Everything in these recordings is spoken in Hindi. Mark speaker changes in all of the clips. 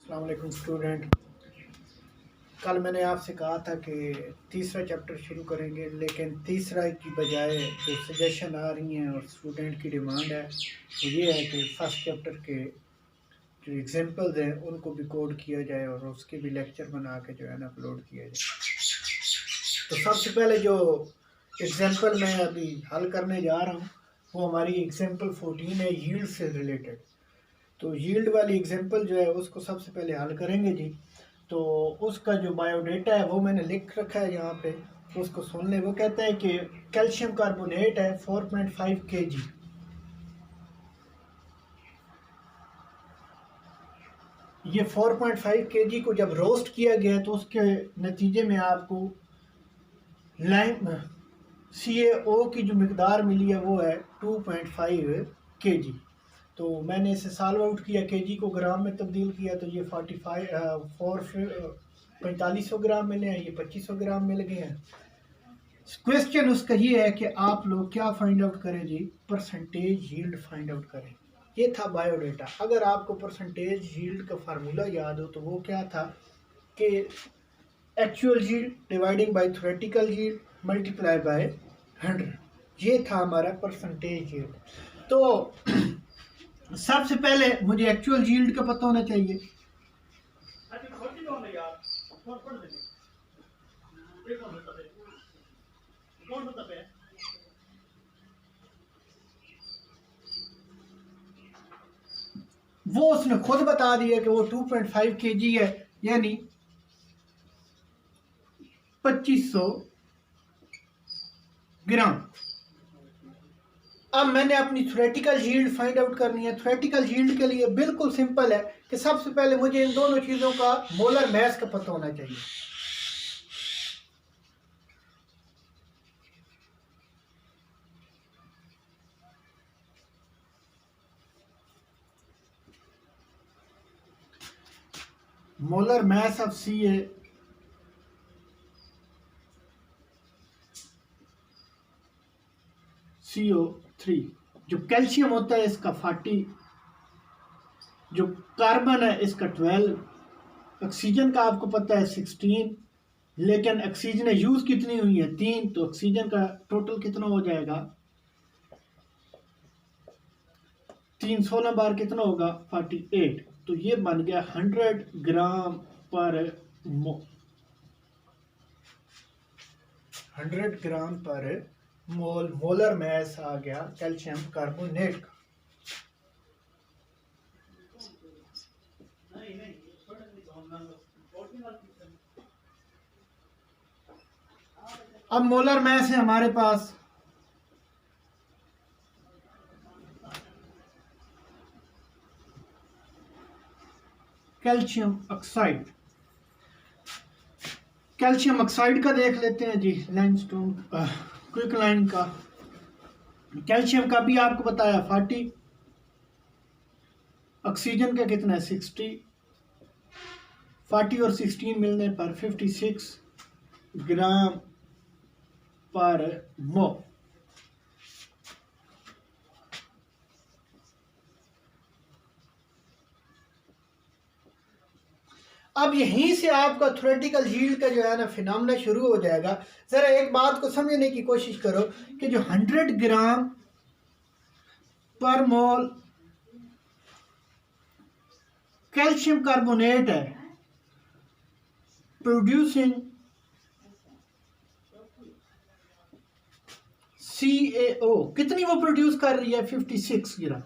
Speaker 1: अस्सलाम वालेकुम स्टूडेंट। कल मैंने आपसे कहा था कि तीसरा चैप्टर शुरू करेंगे, लेकिन तीसरा की बजाय जो सजेशन आ रही हैं और स्टूडेंट की डिमांड है वो ये है कि फर्स्ट चैप्टर के जो एग्जांपल्स हैं उनको भी कोड किया जाए और उसके भी लेक्चर बना के जो है ना अपलोड किया जाए। तो सबसे पहले जो एग्जांपल मैं अभी हल करने जा रहा हूँ वो हमारी एग्जांपल 14 है, यील्ड से रिलेटेड। तो यील्ड वाली एग्जांपल जो है उसको सबसे पहले हल करेंगे जी। तो उसका जो बायोडेटा है वो मैंने लिख रखा है यहाँ पे, तो उसको सुन ले। वो कहता है कि कैल्शियम कार्बोनेट है 4.5 kg। ये 4.5 kg को जब रोस्ट किया गया तो उसके नतीजे में आपको लाइम CaO की जो मिकदार मिली है वो है 2.5 kg। तो मैंने इसे सॉल्व आउट किया, केजी को ग्राम में तब्दील किया, तो ये 4500 ग्राम मिले हैं, ये 2500 ग्राम मिल गए हैं। क्वेश्चन उसका ये है कि आप लोग क्या फाइंड आउट करें जी, परसेंटेज यील्ड फाइंड आउट करें। ये था बायोडेटा। अगर आपको परसेंटेज यील्ड का फार्मूला याद हो तो वो क्या था कि actual yield dividing by theoretical yield multiply by 100। ये था हमारा परसेंटेज यील्ड। तो सबसे पहले मुझे एक्चुअल यील्ड का पता होना चाहिए। वो उसने खुद बता दिया कि वो 2.5 kg है, यानी 2500 ग्राम। अब मैंने अपनी थ्योरेटिकल यील्ड फाइंड आउट करनी है। थ्योरेटिकल यील्ड के लिए बिल्कुल सिंपल है कि सबसे पहले मुझे इन दोनों चीज़ों का मोलर मास का पता होना चाहिए। Molar mass of CO3। जो कैल्शियम होता है इसका 40, जो कार्बन है इसका 12, ऑक्सीजन का आपको पता है 16, लेकिन ऑक्सीजन यूज कितनी हुई है 3, तो ऑक्सीजन का टोटल कितना हो जाएगा 3 16 बार कितना होगा 48। तो ये बन गया 100 ग्राम पर 100 ग्राम पर मोल मोलर मास आ गया कैल्शियम कार्बोनेट का। अब मोलर मास है हमारे पास कैल्शियम ऑक्साइड। कैल्शियम ऑक्साइड का देख लेते हैं जी, लाइमस्टोन क्विकलाइन का। कैल्शियम का भी आपको बताया 40, ऑक्सीजन का कितना है 60, 40 और 16 मिलने पर 56 ग्राम पर मोल। अब यहीं से आपका थ्योरेटिकल यील्ड का जो है ना फिनोमेना शुरू हो जाएगा। जरा एक बात को समझने की कोशिश करो कि जो 100 ग्राम पर मोल कैल्शियम कार्बोनेट है प्रोड्यूसिंग CaO, कितनी वो प्रोड्यूस कर रही है 56 ग्राम।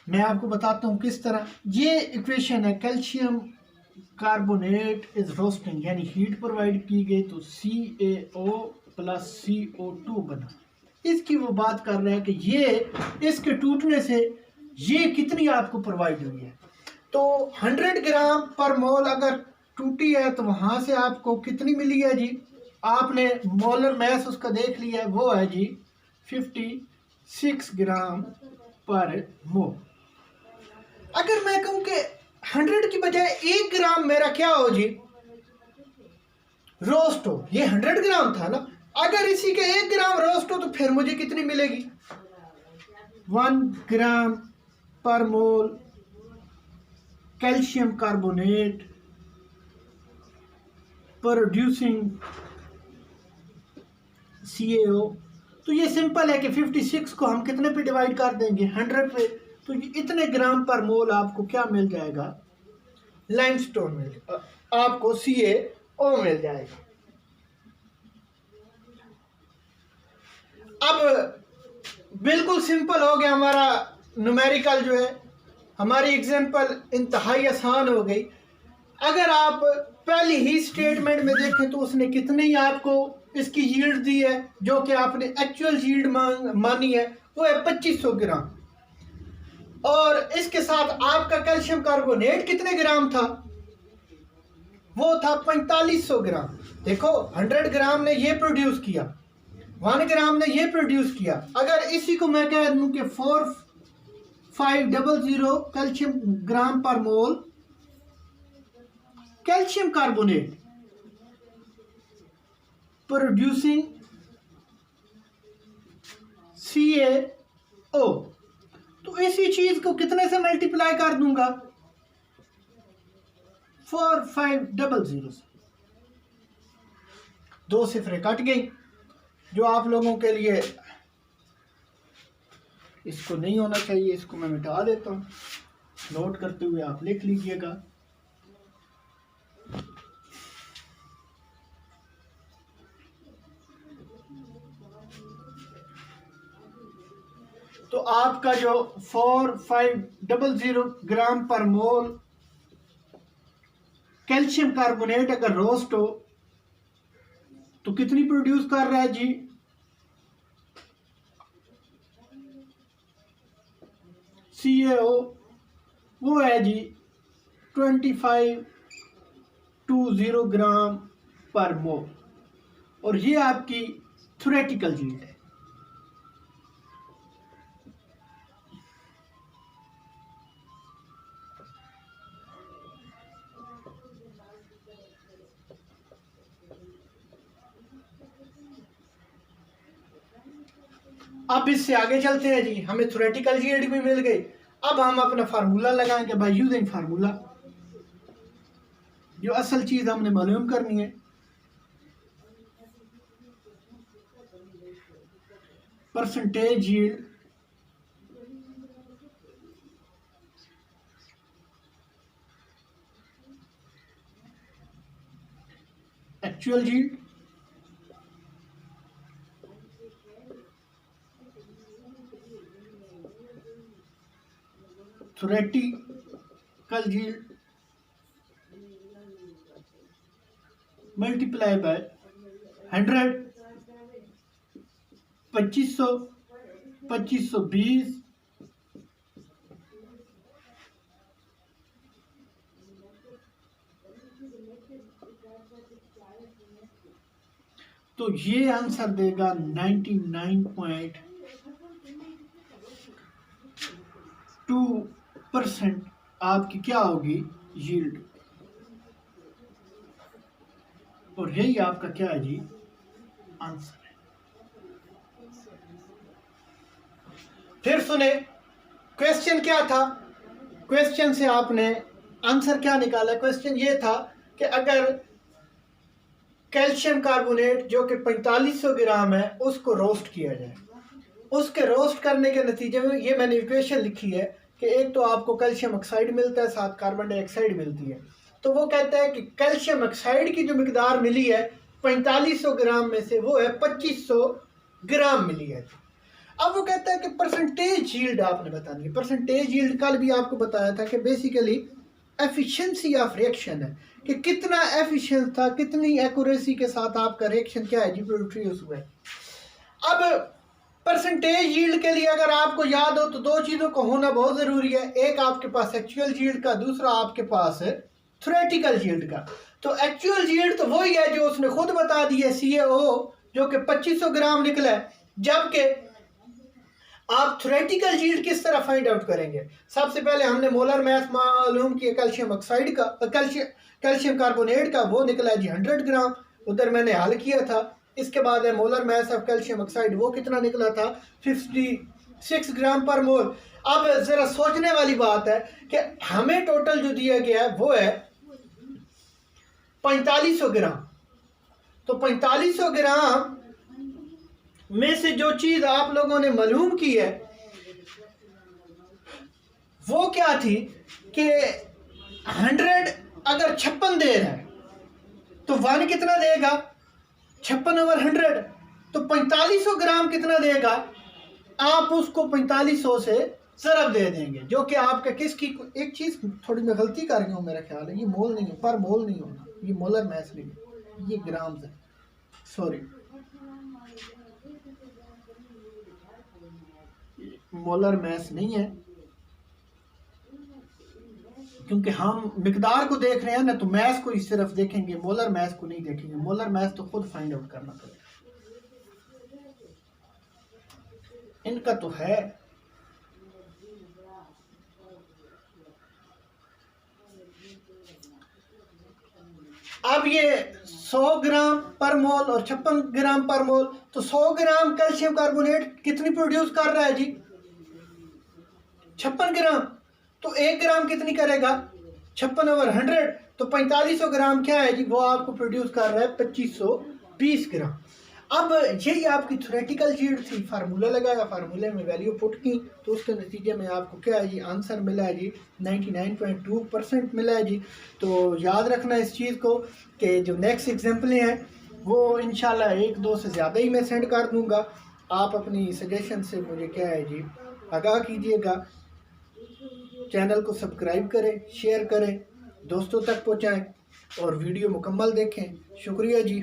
Speaker 1: मैं आपको बताता हूं किस तरह। ये इक्वेशन है, कैल्शियम कार्बोनेट इज रोस्टिंग, यानी हीट प्रोवाइड की गई तो CaO प्लस CO2 बना। इसकी वो बात कर रहे हैं कि ये इसके टूटने से ये कितनी आपको प्रोवाइड हुई है। तो 100 ग्राम पर मोल अगर टूटी है तो वहां से आपको कितनी मिली है जी, आपने मोलर मास उसका देख लिया है, वो है जी 56 ग्राम पर मोल। अगर मैं कहूं कि 100 की बजाय 1 ग्राम मेरा क्या हो जी रोस्ट हो, ये 100 ग्राम था ना, अगर इसी के 1 ग्राम रोस्ट हो तो फिर मुझे कितनी मिलेगी 1 ग्राम पर मोल कैल्शियम कार्बोनेट प्रोड्यूसिंग CaO। तो ये सिंपल है कि 56 को हम कितने पे डिवाइड कर देंगे, 100 पे, तो ये इतने ग्राम पर मोल आपको क्या मिल जाएगा, लाइमस्टोन मिल जाएगा, आपको CaO मिल जाएगा। अब बिल्कुल सिंपल हो गया हमारा न्यूमेरिकल जो है, हमारी एग्जांपल इंतहाई आसान हो गई। अगर आप पहली ही स्टेटमेंट में देखें तो उसने कितनी आपको इसकी यील्ड दी है, जो कि आपने एक्चुअल यील्ड मानी है, वो है 2500 ग्राम। और इसके साथ आपका कैल्शियम कार्बोनेट कितने ग्राम था, वो था 4500 ग्राम। देखो 100 ग्राम ने ये प्रोड्यूस किया, 1 ग्राम ने ये प्रोड्यूस किया। अगर इसी को मैं कह दूं कि 4500 कैल्शियम ग्राम पर मोल कैल्शियम कार्बोनेट प्रोड्यूसिंग CaO, तो इसी चीज को कितने से मल्टीप्लाई कर दूंगा, 4500 से। दो सिफरें कट गई, जो आप लोगों के लिए इसको नहीं होना चाहिए, इसको मैं मिटा देता हूं, नोट करते हुए आप लिख लीजिएगा। तो आपका जो 4500 ग्राम पर मोल कैल्शियम कार्बोनेट अगर रोस्ट हो तो कितनी प्रोड्यूस कर रहा है जी, CaO वो है जी 2520 ग्राम पर मोल, और ये आपकी थ्योरेटिकल यील्ड है। अब इससे आगे चलते हैं जी, हमें थ्योरेटिकल यील्ड भी मिल गई। अब हम अपना फार्मूला लगाएंगे बाय यूजिंग फार्मूला, जो असल चीज हमने मालूम करनी है। Percentage yield actual yield theoretical yield multiply by 100, 2500, 2520, तो ये आंसर देगा 99.2% आपकी क्या होगी यील्ड, और यही आपका क्या है जी, आंसर है। फिर सुने क्वेश्चन क्या था, क्वेश्चन से आपने आंसर क्या निकाला। क्वेश्चन ये था कि अगर कैल्शियम कार्बोनेट जो कि 4500 ग्राम है उसको रोस्ट किया जाए, उसके रोस्ट करने के नतीजे में ये मैंने इक्वेशन लिखी है कि एक तो आपको कैल्शियम ऑक्साइड मिलता है, साथ कार्बन डाइऑक्साइड मिलती है। तो वो कहता है कि कैल्शियम ऑक्साइड की जो मिकदार मिली है 4500 ग्राम में से, वो है 2500 ग्राम मिली है। अब वो कहता है कि परसेंटेज यील्ड आपने बतानी है। परसेंटेज यील्ड कल भी आपको बताया था कि बेसिकली एफिशिएंसी ऑफ रिएक्शन है, कि कितना एफिशिएंट था, कितनी एक्यूरेसी के साथ आपका रिएक्शन क्या है जी, प्रोड्यूस हुआ है। अब परसेंटेज यील्ड के लिए अगर आपको याद हो तो दो चीज़ों को होना बहुत ज़रूरी है, एक आपके पास एक्चुअल यील्ड का, दूसरा आपके पास थ्योरेटिकल यील्ड का। तो एक्चुअल यील्ड तो वही है जो उसने खुद बता दी है, CaO जो कि 2500 ग्राम निकला है। जबकि आप थ्योरेटिकल यील्ड किस तरह फाइंड आउट करेंगे, सबसे पहले हमने मोलर मास मालूम किया कैल्शियम ऑक्साइड का, कैल्शियम कार्बोनेट का, वो निकला है जी 100 ग्राम, उधर मैंने हल किया था। इसके बाद है molar mass of calcium oxide, वो कितना निकला था, 56 6 ग्राम पर मोल। अब ज़रा सोचने वाली बात है कि हमें टोटल जो दिया गया है वो है 4500 ग्राम। तो 4500 ग्राम में से जो चीज़ आप लोगों ने मालूम की है वो क्या थी कि 100 अगर 56 दे रहा है तो 1 कितना देगा, 56/100। तो 4500 ग्राम कितना देगा, आप उसको 4500 से ज़रब दे देंगे, जो कि आपका किसकी, एक चीज़ थोड़ी मैं गलती कर गया हूँ मेरा ख्याल है, ये मोल नहीं है, पर मोल नहीं होना, ये मोलर मैथ नहीं है, ये ग्राम्स है, सॉरी मोलर मैथ नहीं है, क्योंकि हम मिकदार को देख रहे हैं ना, तो मैथ को ही सिर्फ देखेंगे, मोलर मैथ को नहीं देखेंगे। मोलर मैथ तो खुद फाइंड आउट करना पड़ेगा। इनका तो है, अब ये 100 ग्राम पर मोल और 56 ग्राम पर मोल, तो 100 ग्राम कैल्शियम कार्बोनेट कितनी प्रोड्यूस कर रहा है जी, 56 ग्राम। तो 1 ग्राम कितनी करेगा, 56/100। तो 4500 ग्राम क्या है जी, वो आपको प्रोड्यूस कर रहा है 2520 ग्राम। अब यही आपकी थ्योरेटिकल चीज थी, फार्मूला लगाया, फार्मूले में वैल्यू पुट की, तो उसके नतीजे में आपको क्या है जी, आंसर मिला है जी 99.2% मिला है जी। तो याद रखना इस चीज़ को कि जो नेक्स्ट एग्जाम्पलें हैं वो इंशाल्लाह 1-2 से ज़्यादा ही मैं सेंड कर दूँगा। आप अपनी सजेशन से मुझे क्या है जी आगाह कीजिएगा। चैनल को सब्सक्राइब करें, शेयर करें, दोस्तों तक पहुँचाएँ और वीडियो मुकम्मल देखें। शुक्रिया जी।